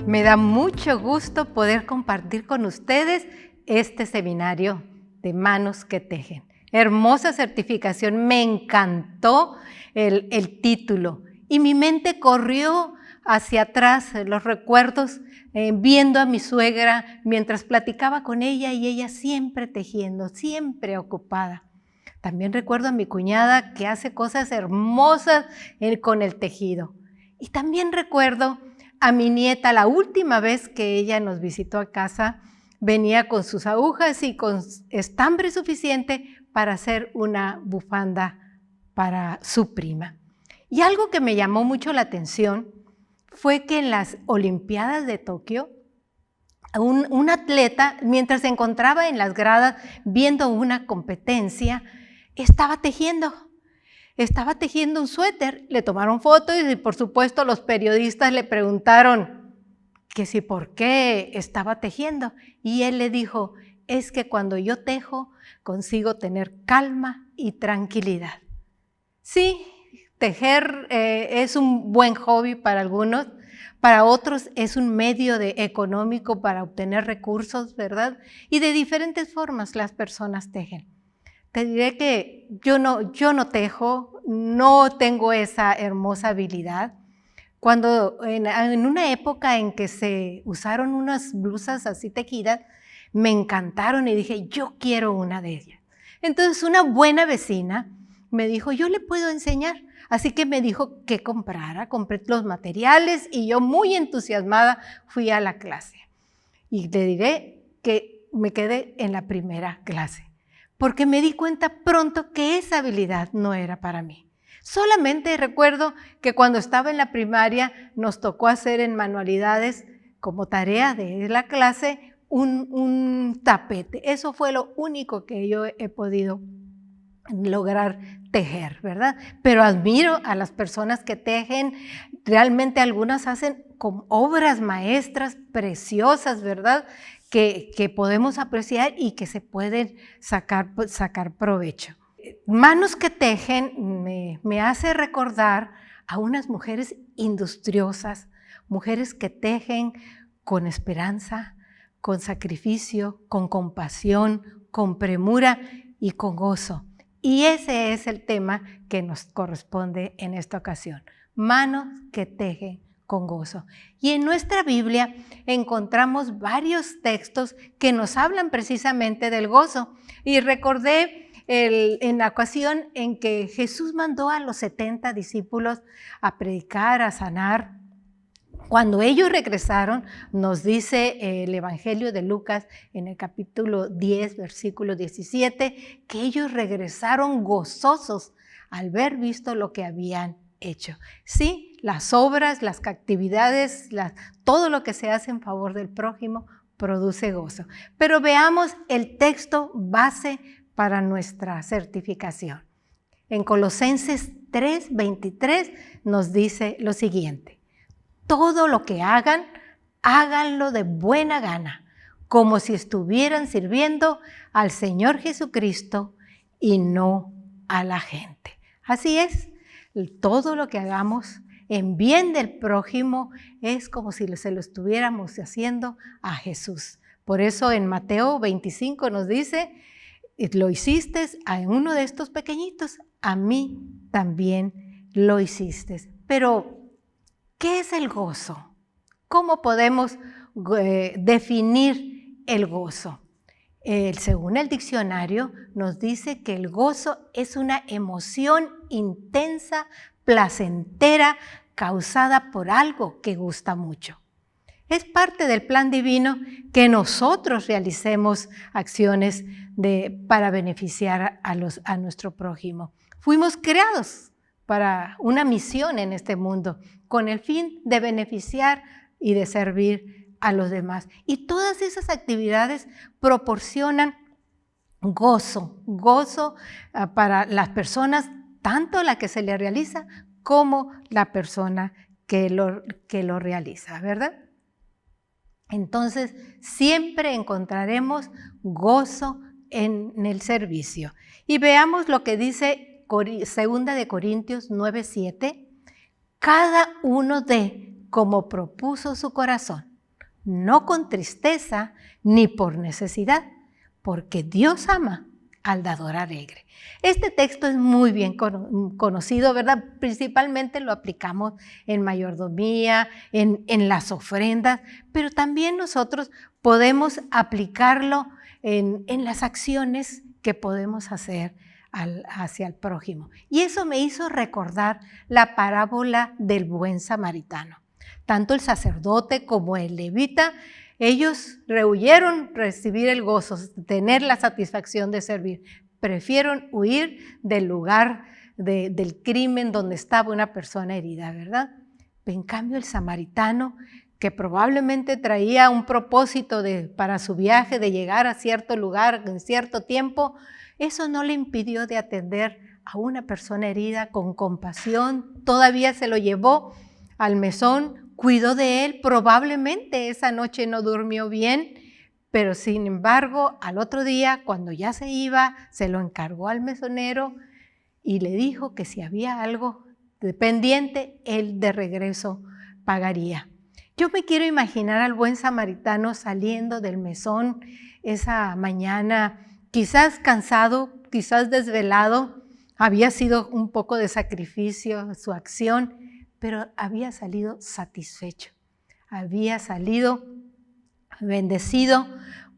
Me da mucho gusto poder compartir con ustedes este seminario de Manos que Tejen. Hermosa certificación, me encantó el título y mi mente corrió hacia atrás, los recuerdos, viendo a mi suegra mientras platicaba con ella y ella siempre tejiendo, siempre ocupada. También recuerdo a mi cuñada que hace cosas hermosas con el tejido. Y también recuerdo a mi nieta, la última vez que ella nos visitó a casa, venía con sus agujas y con estambre suficiente para hacer una bufanda para su prima. Y algo que me llamó mucho la atención fue que en las Olimpiadas de Tokio, un atleta, mientras se encontraba en las gradas viendo una competencia, estaba tejiendo un suéter. Le tomaron fotos y por supuesto los periodistas le preguntaron que si por qué estaba tejiendo. Y él le dijo, es que cuando yo tejo consigo tener calma y tranquilidad. Sí, tejer es un buen hobby para algunos, para otros es un medio económico para obtener recursos, ¿verdad? Y de diferentes formas las personas tejen. Te diré que yo no tejo, no tengo esa hermosa habilidad. Cuando en una época en que se usaron unas blusas así tejidas, me encantaron y dije, yo quiero una de ellas. Entonces una buena vecina me dijo, yo le puedo enseñar. Así que me dijo que comprara, compré los materiales y yo muy entusiasmada fui a la clase. Y te diré que me quedé en la primera clase, porque me di cuenta pronto que esa habilidad no era para mí. Solamente recuerdo que cuando estaba en la primaria nos tocó hacer en manualidades como tarea de la clase un tapete. Eso fue lo único que yo he podido lograr tejer, ¿verdad? Pero admiro a las personas que tejen, realmente algunas hacen con obras maestras preciosas, ¿verdad? Que podemos apreciar y que se pueden sacar provecho. Manos que tejen me hace recordar a unas mujeres industriosas, mujeres que tejen con esperanza, con sacrificio, con compasión, con premura y con gozo. Y ese es el tema que nos corresponde en esta ocasión. Manos que tejen con gozo. Y en nuestra Biblia encontramos varios textos que nos hablan precisamente del gozo. Y recordé en la ocasión en que Jesús mandó a los 70 discípulos a predicar, a sanar. Cuando ellos regresaron, nos dice el Evangelio de Lucas en el capítulo 10, versículo 17, que ellos regresaron gozosos al ver visto lo que habían hecho. Sí, las obras, las actividades, todo lo que se hace en favor del prójimo produce gozo. Pero veamos el texto base para nuestra certificación. En Colosenses 3:23 nos dice lo siguiente. Todo lo que hagan, háganlo de buena gana, como si estuvieran sirviendo al Señor Jesucristo y no a la gente. Así es, todo lo que hagamos en bien del prójimo es como si se lo estuviéramos haciendo a Jesús. Por eso en Mateo 25 nos dice, lo hiciste a uno de estos pequeñitos, a mí también lo hiciste. Pero ¿qué es el gozo? ¿Cómo podemos definir el gozo? Según el diccionario, nos dice que el gozo es una emoción intensa, placentera, causada por algo que gusta mucho. Es parte del plan divino que nosotros realicemos acciones para beneficiar a nuestro prójimo. Fuimos creados para una misión en este mundo, con el fin de beneficiar y de servir a los demás. Y todas esas actividades proporcionan gozo para las personas, tanto la que se le realiza como la persona que lo realiza, ¿verdad? Entonces, siempre encontraremos gozo en el servicio. Y veamos lo que dice 2 de Corintios 9:7, cada uno dé como propuso su corazón, no con tristeza ni por necesidad, porque Dios ama al dador alegre. Este texto es muy bien conocido, ¿verdad? Principalmente lo aplicamos en mayordomía, en las ofrendas, pero también nosotros podemos aplicarlo en las acciones que podemos hacer hacia el prójimo. Y eso me hizo recordar la parábola del buen samaritano. Tanto el sacerdote como el levita, ellos rehuyeron recibir el gozo, tener la satisfacción de servir. Prefirieron huir del lugar del crimen donde estaba una persona herida, ¿verdad? En cambio, el samaritano, que probablemente traía un propósito para su viaje, de llegar a cierto lugar en cierto tiempo, eso no le impidió de atender a una persona herida con compasión. Todavía se lo llevó al mesón, cuidó de él. Probablemente esa noche no durmió bien, pero sin embargo, al otro día, cuando ya se iba, se lo encargó al mesonero y le dijo que si había algo pendiente, él de regreso pagaría. Yo me quiero imaginar al buen samaritano saliendo del mesón esa mañana, quizás cansado, quizás desvelado, había sido un poco de sacrificio su acción, pero había salido satisfecho, había salido bendecido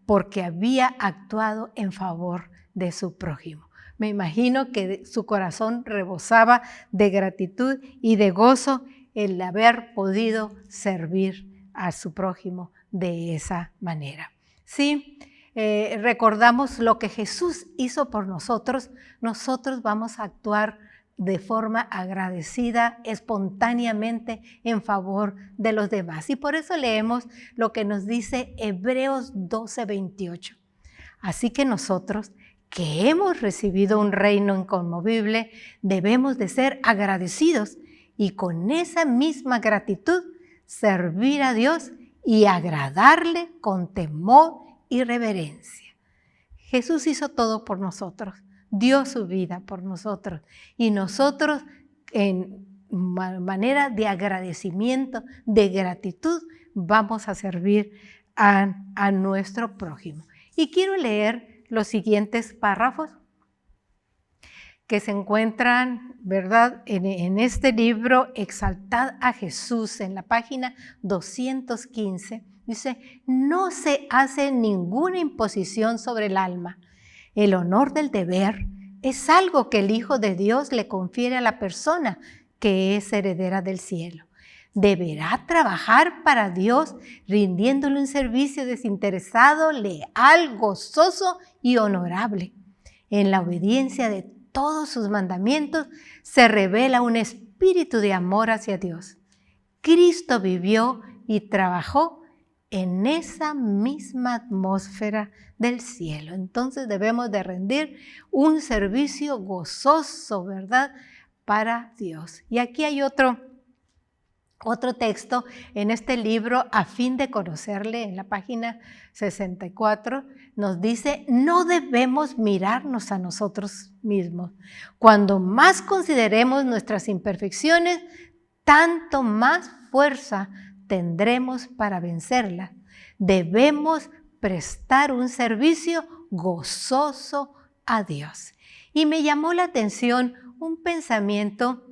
porque había actuado en favor de su prójimo. Me imagino que su corazón rebosaba de gratitud y de gozo el haber podido servir a su prójimo de esa manera. Sí, recordamos lo que Jesús hizo por nosotros, nosotros vamos a actuar de forma agradecida, espontáneamente en favor de los demás. Y por eso leemos lo que nos dice Hebreos 12:28. Así que nosotros, que hemos recibido un reino inconmovible, debemos de ser agradecidos y con esa misma gratitud servir a Dios y agradarle con temor y reverencia. Jesús hizo todo por nosotros, dio su vida por nosotros y nosotros en manera de agradecimiento, de gratitud, vamos a servir a nuestro prójimo. Y quiero leer los siguientes párrafos que se encuentran, ¿verdad?, en este libro, Exaltad a Jesús, en la página 215. Dice, no se hace ninguna imposición sobre el alma. El honor del deber es algo que el Hijo de Dios le confiere a la persona que es heredera del cielo. Deberá trabajar para Dios rindiéndole un servicio desinteresado, leal, gozoso y honorable. En la obediencia de todos sus mandamientos se revela un espíritu de amor hacia Dios. Cristo vivió y trabajó en esa misma atmósfera del cielo. Entonces debemos de rendir un servicio gozoso, ¿verdad?, para Dios. Y aquí hay otro texto en este libro, a fin de conocerle, en la página 64, nos dice, no debemos mirarnos a nosotros mismos. Cuando más consideremos nuestras imperfecciones, tanto más fuerza tendremos para vencerlas. Debemos prestar un servicio gozoso a Dios. Y me llamó la atención un pensamiento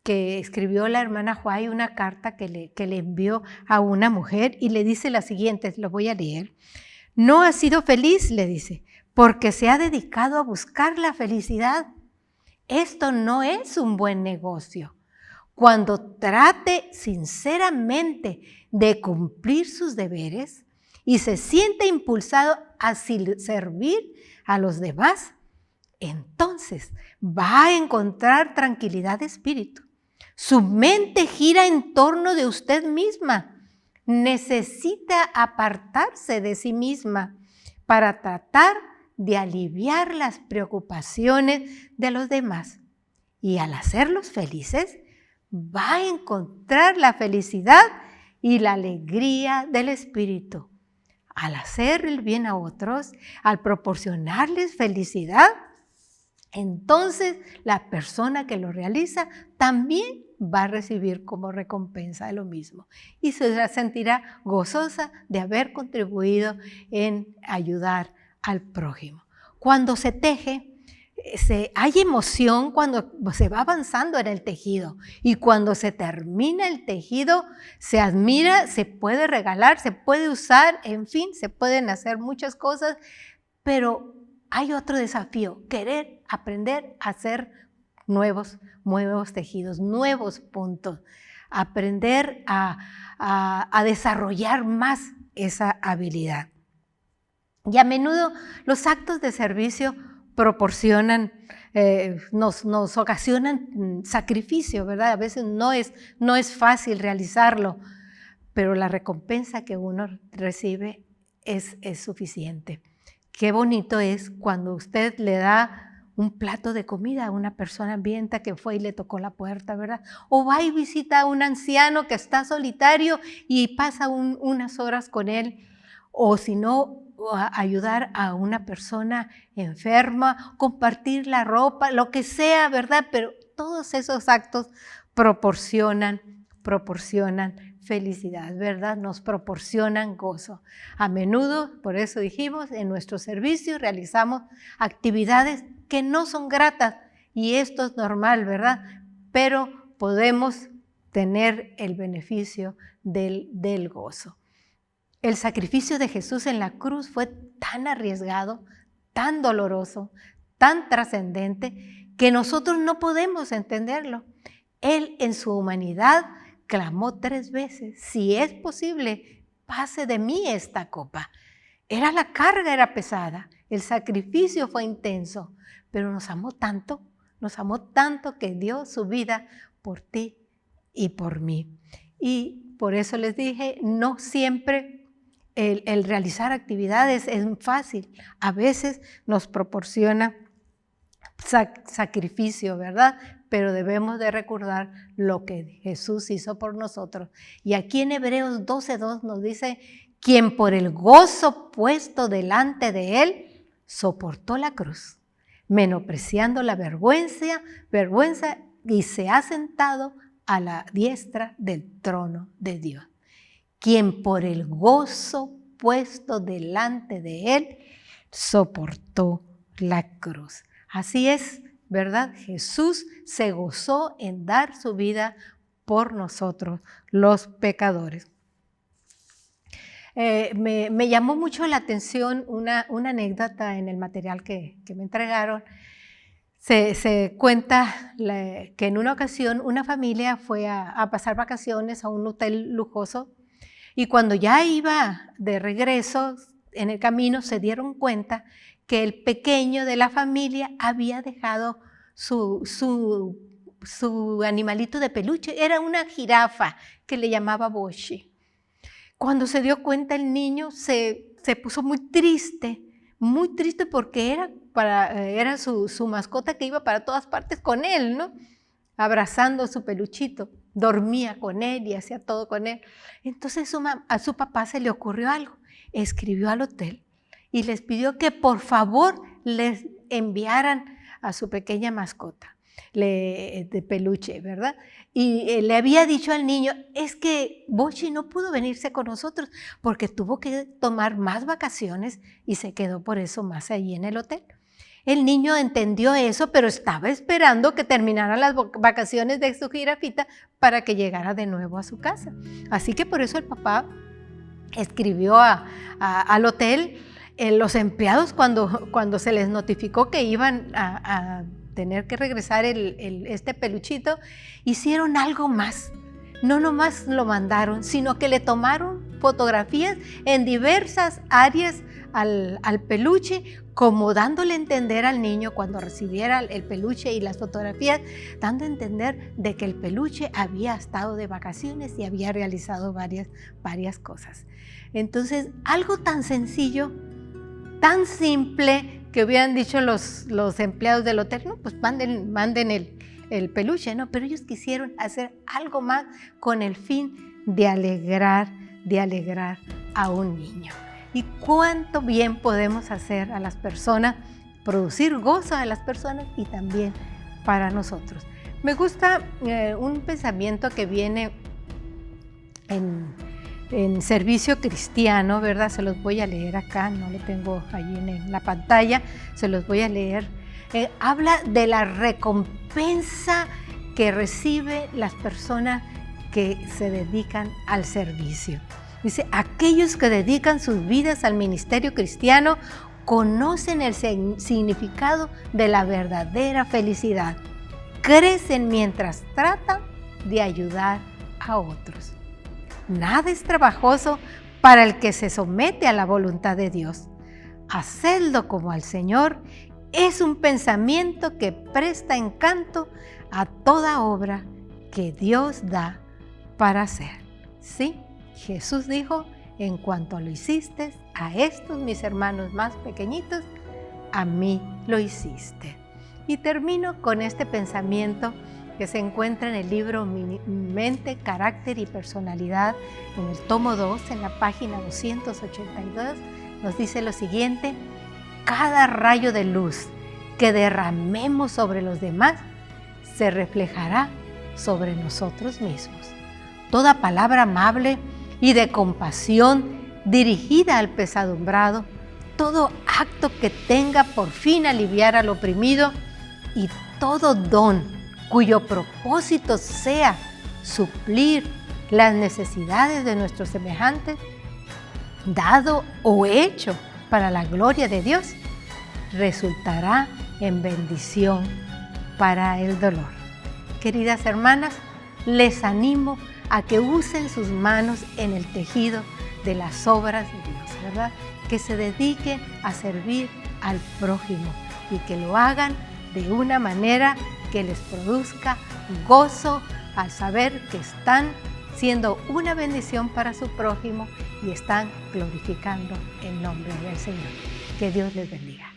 que escribió la hermana Huay, una carta que le envió a una mujer y le dice la siguiente, lo voy a leer. No ha sido feliz, le dice, porque se ha dedicado a buscar la felicidad. Esto no es un buen negocio. Cuando trate sinceramente de cumplir sus deberes y se siente impulsado a servir a los demás, entonces va a encontrar tranquilidad de espíritu. Su mente gira en torno de usted misma. Necesita apartarse de sí misma para tratar de aliviar las preocupaciones de los demás. Y al hacerlos felices, va a encontrar la felicidad y la alegría del espíritu. Al hacer el bien a otros, al proporcionarles felicidad, entonces la persona que lo realiza también va a recibir como recompensa lo mismo y se sentirá gozosa de haber contribuido en ayudar al prójimo. Cuando se teje, hay emoción cuando se va avanzando en el tejido, y cuando se termina el tejido se admira, se puede regalar, se puede usar, en fin, se pueden hacer muchas cosas, pero hay otro desafío: querer aprender a hacer nuevos tejidos, nuevos puntos, aprender a desarrollar más esa habilidad. Y a menudo los actos de servicio proporcionan, nos ocasionan sacrificio, ¿verdad? A veces no es fácil realizarlo, pero la recompensa que uno recibe es suficiente. Qué bonito es cuando usted le da un plato de comida a una persona hambrienta que fue y le tocó la puerta, ¿verdad? O va y visita a un anciano que está solitario y pasa unas horas con él. O si no, ayudar a una persona enferma, compartir la ropa, lo que sea, ¿verdad? Pero todos esos actos proporcionan felicidad, ¿verdad? Nos proporcionan gozo. A menudo, por eso dijimos, en nuestro servicio realizamos actividades que no son gratas, y esto es normal, ¿verdad? Pero podemos tener el beneficio del gozo. El sacrificio de Jesús en la cruz fue tan arriesgado, tan doloroso, tan trascendente, que nosotros no podemos entenderlo. Él en su humanidad clamó 3 veces: si es posible, pase de mí esta copa. La carga era pesada, el sacrificio fue intenso, pero nos amó tanto que dio su vida por ti y por mí. Y por eso les dije, no siempre el realizar actividades es fácil. A veces nos proporciona sacrificio, ¿verdad? Pero debemos de recordar lo que Jesús hizo por nosotros. Y aquí en Hebreos 12:2 nos dice: quien por el gozo puesto delante de él soportó la cruz, menospreciando la vergüenza, y se ha sentado a la diestra del trono de Dios. Quien por el gozo puesto delante de él soportó la cruz. Así es, ¿verdad? Jesús se gozó en dar su vida por nosotros, los pecadores. Me llamó mucho la atención una anécdota en el material que me entregaron. Se cuenta que en una ocasión una familia fue a pasar vacaciones a un hotel lujoso, y cuando ya iba de regreso, en el camino se dieron cuenta que el pequeño de la familia había dejado su animalito de peluche. Era una jirafa que le llamaba Boshi. Cuando se dio cuenta el niño se puso muy triste porque era su mascota que iba para todas partes con él, ¿no? Abrazando su peluchito, dormía con él y hacía todo con él. Entonces a su papá se le ocurrió algo, escribió al hotel y les pidió que por favor les enviaran a su pequeña mascota de peluche, ¿verdad? Y le había dicho al niño: es que Boshi no pudo venirse con nosotros porque tuvo que tomar más vacaciones y se quedó por eso más allí en el hotel. El niño entendió eso, pero estaba esperando que terminaran las vacaciones de su jirafita para que llegara de nuevo a su casa. Así que por eso el papá escribió al hotel. Los empleados, cuando se les notificó que iban a tener que regresar este peluchito, hicieron algo más. No nomás lo mandaron, sino que le tomaron fotografías en diversas áreas al peluche, como dándole a entender al niño, cuando recibiera el peluche y las fotografías, dando a entender de que el peluche había estado de vacaciones y había realizado varias cosas. Entonces, algo tan sencillo, tan simple, que hubieran dicho los empleados del hotel: no, pues manden el peluche, ¿no? Pero ellos quisieron hacer algo más con el fin de alegrar a un niño. Y cuánto bien podemos hacer a las personas producir gozo a las personas y también para nosotros. Me gusta un pensamiento que viene en Servicio Cristiano, ¿verdad? Se los voy a leer acá, no lo tengo allí en la pantalla, se los voy a leer. Habla de la recompensa que reciben las personas que se dedican al servicio. Dice, aquellos que dedican sus vidas al ministerio cristiano conocen el significado de la verdadera felicidad. Crecen mientras tratan de ayudar a otros. Nada es trabajoso para el que se somete a la voluntad de Dios. Hacerlo como al Señor es un pensamiento que presta encanto a toda obra que Dios da para hacer. Sí, Jesús dijo, en cuanto lo hiciste a estos mis hermanos más pequeñitos, a mí lo hiciste. Y termino con este pensamiento que se encuentra en el libro Mente, Carácter y Personalidad, en el tomo 2, en la página 282, nos dice lo siguiente: cada rayo de luz que derramemos sobre los demás se reflejará sobre nosotros mismos. Toda palabra amable y de compasión dirigida al pesadumbrado, todo acto que tenga por fin aliviar al oprimido y todo don cuyo propósito sea suplir las necesidades de nuestros semejantes, dado o hecho para la gloria de Dios, resultará en bendición para el dolor. Queridas hermanas, les animo a que usen sus manos en el tejido de las obras de Dios, ¿verdad? Que se dediquen a servir al prójimo y que lo hagan de una manera que les produzca gozo al saber que están siendo una bendición para su prójimo y están glorificando el nombre del Señor. Que Dios les bendiga.